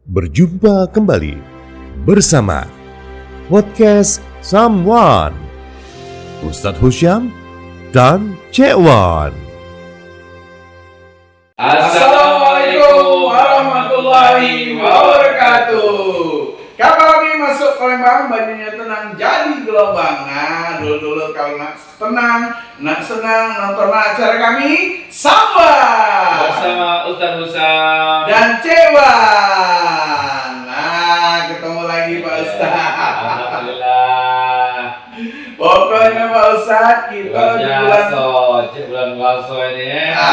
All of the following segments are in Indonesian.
Berjumpa kembali bersama podcast Someone Ustadz Husyam dan Cek Wan. Assalamualaikum warahmatullahi wabarakatuh. Kapal kami masuk Palembang, bajunya tenang jadi gelombang. Nah, dulu kalau nak tenang, nak senang, nonton acara kami Samba bersama Ustadz Husyam dan Cek Wan. Nah, ketemu lagi Pak Ustadz. Alhamdulillah. Pokoknya Pak Ustadz, kita di bulan puasa ini ya.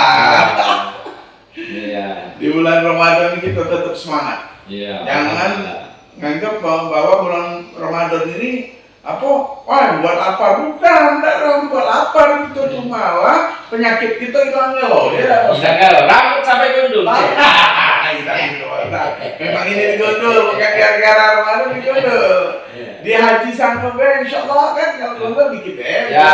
Iya. Di bulan Ramadan ini kita tetap semangat. Iya. Jangan nganggap bahwa bulan Ramadan ini buat apa, bukan, buat lapar gitu tuh, malah penyakit kita hilangnya loh ya. Hilangnya rambut sampai gundul. Memang ini digundul, bukan gara-gara Ramadan digundul. Di haji sampai insya Allah kan kalau gundul dikit Ya.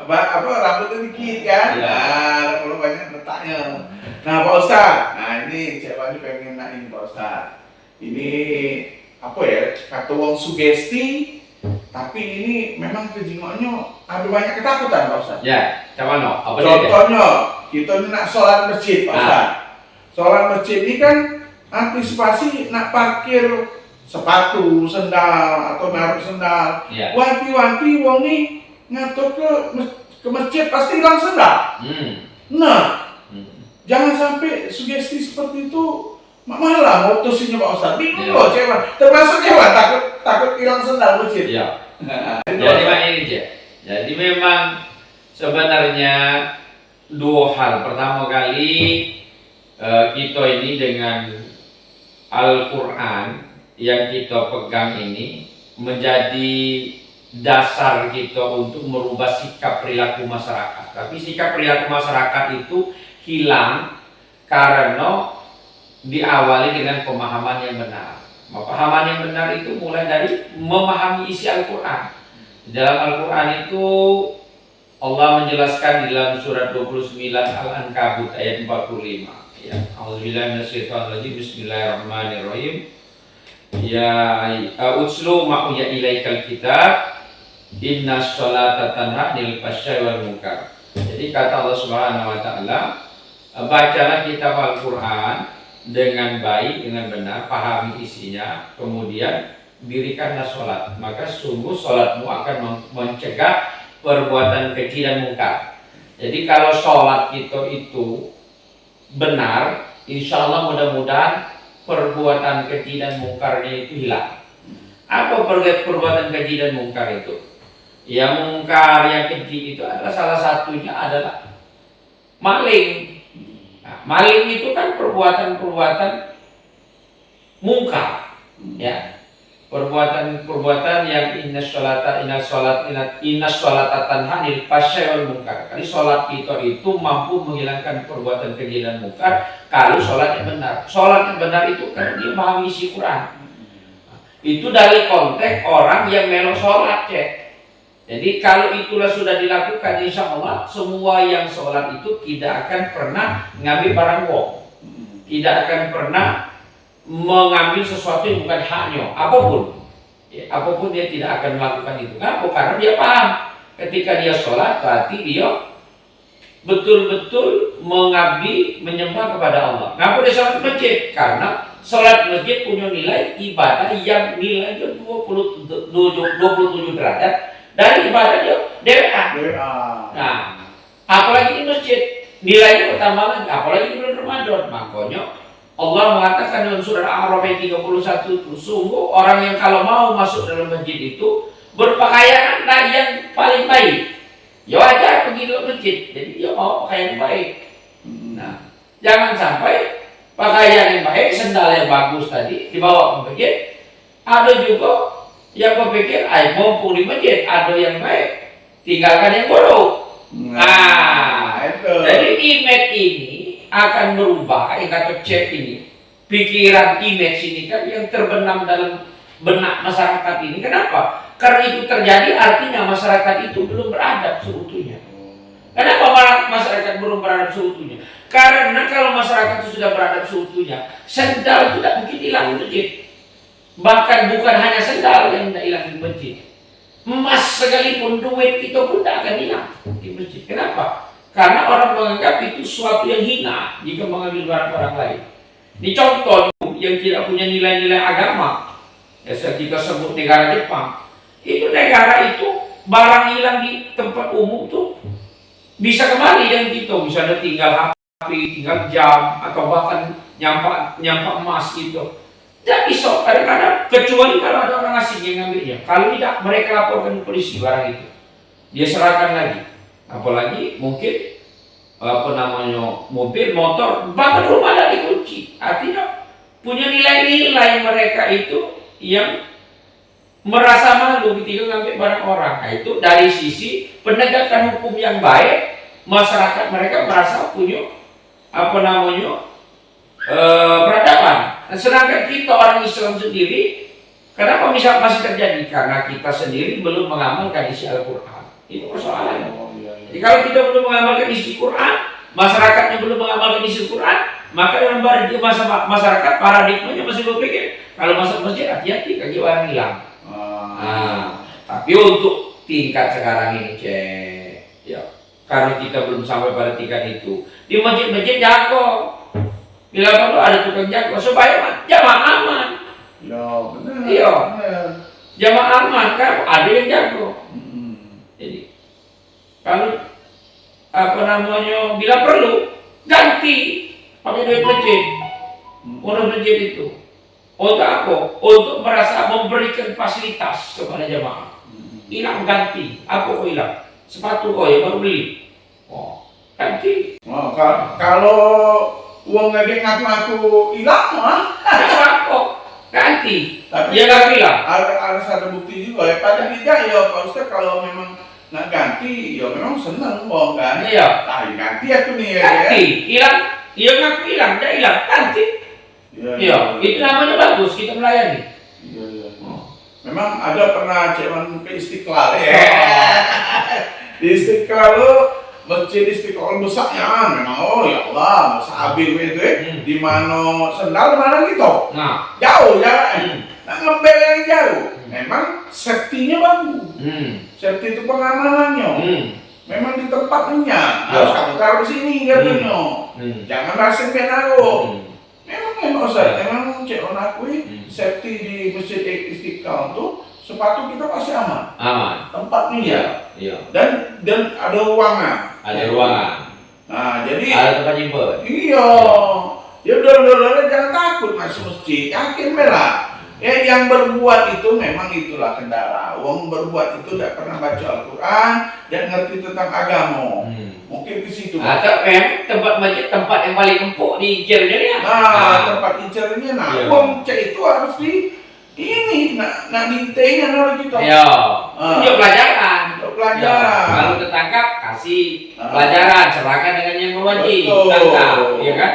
Rambutnya dikit kan. Ya. Nah, kalau banyak letaknya. Nah Pak Ustadz, ini Cek Wan pengen nanya Pak Ustadz. Ini kata wong sugesti, tapi ini memang kejingoknya ada banyak ketakutan Pak Ustadz. Ya, cuman Contohnya, kita ini nak sholat masjid Pak Ustadz. Sholat masjid ini kan antisipasi nak parkir sepatu, sendal atau naruh sendal. Ya. Wanti-wanti wong ini ngatur ke masjid pasti hilang sendal. Nah, jangan sampai sugesti seperti itu. Malah mutusinnya Pak Ustadz, bingung loh Cek Wan. Termasuk Cek Wan takut hilang sendal masjid. Iya. Jadi Pak ini Cek. Jadi memang sebenarnya dua hal. Pertama kali kita ini dengan Al-Quran yang kita pegang ini menjadi dasar kita untuk merubah sikap perilaku masyarakat. Tapi sikap perilaku masyarakat itu hilang karena diawali dengan pemahaman yang benar. Pemahaman yang benar itu mulai dari memahami isi Al-Quran. Dalam Al-Quran itu Allah menjelaskan di dalam surat 29 Al-Ankabut ayat 45. Ya, A'udzubillahi minasyaitonirrajim. Bismillahirrahmanirrahim. Ya utslu ma uya ilaikal kitab innas sholata tanha 'anil fahsya'i wal munkar. Jadi kata Allah Subhanahu wa taala, bacalah kitab Al-Quran dengan baik, dengan benar, pahami isinya, kemudian dirikanlah sholat. Maka sungguh sholatmu akan mencegah perbuatan keji dan mungkar. Jadi kalau sholat kita itu benar, insya Allah mudah-mudahan perbuatan keji dan mungkarnya itu hilang. Apa perbuatan keji dan mungkar itu? Yang mungkar, yang keji itu adalah salah satunya adalah maling. Maling itu kan perbuatan-perbuatan mungkar, ya, perbuatan yang innas sholata tanha 'anil fahsya'i wal munkar. Jadi sholat kita itu mampu menghilangkan perbuatan keji dan mungkar kalau sholat yang benar. Sholat yang benar itu kan dia memahami isi Quran. Itu dari konteks orang yang melo sholat, Cek. Jadi kalau itulah sudah dilakukan, insya Allah semua yang sholat itu tidak akan pernah ngambil barang wong, tidak akan pernah mengambil sesuatu yang bukan haknya, apapun, ya, apapun dia tidak akan melakukan itu. Kenapa? Karena dia paham ketika dia sholat berarti dia betul-betul mengabdi, menyembah kepada Allah. Kenapa dia sholat masjid? Karena sholat masjid punya nilai ibadah yang nilainya 27 derajat dari ibadah dia DWA. Nah, apalagi di masjid nilainya pertama lagi, apalagi di bulan Ramadan. Makanya Allah mengatakan dalam surah Al-A'raf ayat 31 itu, sungguh orang yang kalau mau masuk dalam masjid itu berpakaianlah yang paling baik. Ya wajar pergi ke masjid, jadi dia mau pakaian yang baik. Nah, jangan sampai pakaian yang baik, sendal yang bagus tadi dibawa ke masjid. Ada juga yang berpikir, mumpung di masjid ada yang baik, tinggalkan yang buruk. Jadi image ini akan berubah. Yang kata Cek ini, pikiran image ini kan yang terbenam dalam benak masyarakat ini. Kenapa? Karena itu terjadi artinya masyarakat itu belum beradab seutuhnya. Kenapa masyarakat belum beradab seutuhnya? Karena kalau masyarakat itu sudah beradab seutuhnya, sendal itu tidak mungkin hilang di masjid. Bahkan bukan hanya sendal yang tidak hilang di masjid. Emas sekalipun, duit itu pun tidak akan hilang di masjid. Kenapa? Karena orang menganggap itu sesuatu yang hina jika mengambil barang orang lain. Ini contoh yang tidak punya nilai-nilai agama. Ya, kita sebut negara Jepang. Itu negara itu barang hilang di tempat umum tuh bisa kembali dengan kita. Misalnya tinggal HP, tinggal jam, atau bahkan nyampak emas gitu. Tidak bisa kadang-kadang, kecuali kalau ada orang asing yang ngambilnya. Kalau tidak, mereka laporkan ke polisi barang itu. Dia serahkan lagi. Apalagi mungkin mobil, motor, bahkan rumah ada dikunci. Artinya punya nilai-nilai mereka itu yang merasa malu ketika ngambil barang orang. Nah, itu dari sisi penegakan hukum yang baik, masyarakat mereka merasa punya peradaban. Sedangkan kita orang Islam sendiri, kenapa masih terjadi? Karena kita sendiri belum mengamalkan isi Al-Quran. Itu persoalannya. Jadi kalau kita belum mengamalkan isi Quran, masyarakatnya belum mengamalkan isi Quran, maka dalam masyarakat paradigmanya masih berpikir kalau masuk masjid hati-hati kaki orang hilang. Tapi untuk tingkat sekarang ini ya, karena kita belum sampai pada tingkat itu, di masjid-masjid jago. Bila perlu ada tukang jago supaya jamaah aman. Ya benar. Iya. Jamaah aman kan ada yang jago. Jadi kalau bila perlu ganti pakai duit masjid. Orang masjid itu untuk apa? Untuk merasa memberikan fasilitas kepada jamaah. Hilang ganti. Apa kok hilang? Sepatu ya baru beli. Ganti. Kalau uang lagi ngaku hilang mah ganti. Tapi dia nggak bilang. Harus ada bukti juga ya. Paling tidak ya Pak Ustaz, kalau memang nggak ganti ya memang seneng uang kan. Iya. Ganti aku nih ya. Ganti. Hilang. Dia ngaku hilang. Dia hilang. Ganti. Iya. Itu namanya bagus kita melayani. Iya. Memang ada pernah Cekwan ke Istiqlal ya. Di Istiqlal masjid Istiqlal besarnya memang ya Allah sabil itu di mana sendal mana gitu. Jauh ya. Ngambil yang jauh. Memang safety-nya bagus. Safety itu pengamanannya. Memang di tempatnya. Harus kamu taruh di sini katanya. Jangan rasim penaro. Memang Ustaz, memang Cekwan akui safety di masjid Istiqlal tuh sepatu kita pasti aman. Tempatnya dan ada ruangan. Nah, jadi ada tempat nyimpen. Iya. Ya udah jangan takut masuk masjid. Yakin lah. Ya yang berbuat itu memang itulah kendala. Wong berbuat itu tidak pernah baca Al-Quran dan ngerti tentang agama. Mungkin di situ. Atau tempat masjid tempat yang paling empuk di incernya. Tempat incernya. Wong itu harus nak dintainya oleh kita. Iya. Tunjuk pelajaran. Kalau tertangkap kasih pelajaran, serahkan dengan yang berwajib. Tangkap, ya kan?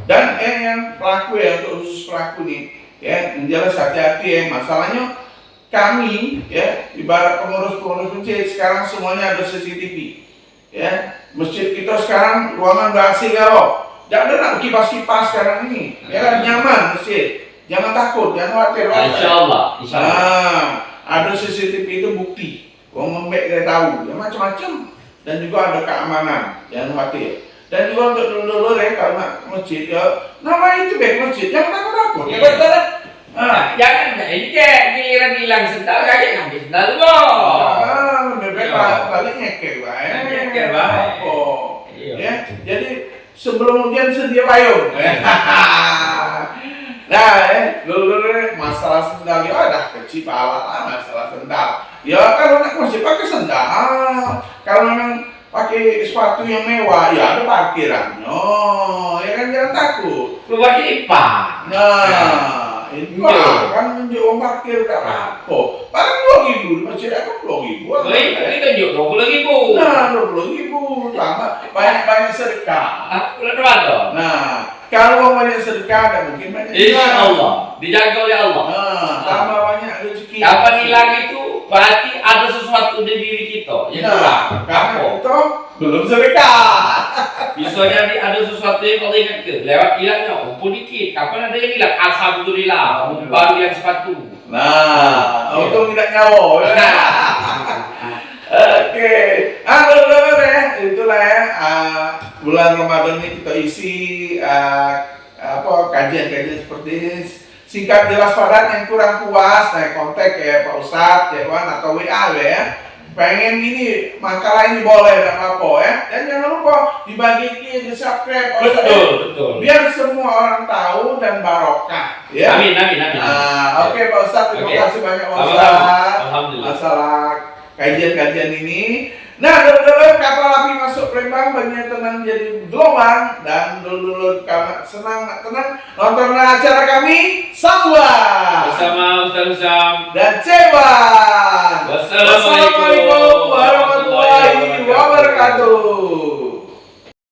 Dan yang pelaku ya, untuk khusus pelaku nih, ya, jelas hati-hati ya. Masalahnya kami ya, ibarat pengurus masjid sekarang semuanya ada CCTV. Ya, masjid kita sekarang ruangan bersih kalau. Jangan ada kipas-kipas sekarang ini. Ya, nyaman masjid. Jangan takut, jangan khawatir. Insyaallah. Ada CCTV itu bukti. Wong membek dia tahu, ya macam-macam. Dan juga ada keamanan, jangan khawatir. Dan juga untuk dulu ya kalau masjid ya, nama itu baik masjid, jangan takut. Ya betul. Jangan ini kayak giliran hilang sendal kayak ngambil sendal loh. Bebek balik nyeker baik. Ya, jadi sebelum ujian sedia payung. Nah, dulu masalah sendal ya ada kecil lah masalah sendal. Ya kalau nak masih pakai sendal, kalau memang pakai sepatu yang mewah, ya ada parkirannya, ya kan jangan takut. Keluar IPA. Nah, itu kan menunjuk uang parkir tak apa. Paling 2.000 di masjid aku 2.000. Ini tunjuk 20.000. Nah, 20.000 tambah banyak sedekah. Bulan Ramadan. Nah, kalau banyak sedekah ada mungkin banyak. Insya Allah dijaga oleh Allah. Tambah banyak rezeki. Kapan hilang itu berarti ada sesuatu di diri kita. Karena kita belum sedekah. Bisa jadi ada sesuatu yang Allah ingat ke lewat hilangnya, umpun dikit. Kapan ada yang hilang? Alhamdulillah, baru yang sepatu. Nah, untung tidak nyawa. Oke, benar ya, itulah ya. Bulan Ramadan ini kita isi kajian-kajian seperti ini. Singkat, jelas, padat. Yang kurang puas, kontak ya Pak Ustadz, Dewan atau WA ya. Pengen ini makalah ini boleh, tidak apa-apa ya. Dan jangan lupa dibagikan, di-subscribe. Betul. Biar semua orang tahu dan barokah. Ya. Amin. Oke Pak Ustadz, terima kasih banyak Pak Ustadz. Alhamdulillah. Masalah kajian-kajian ini. Nah, dulu kapal api masuk Palembang, banyak tenang jadi gelombang, dan dulu senang tenang nonton acara kami Samwa Bersama Ustaz Husam dan Cewan. Wassalamualaikum Wassalamualaikum warahmatullahi wabarakatuh.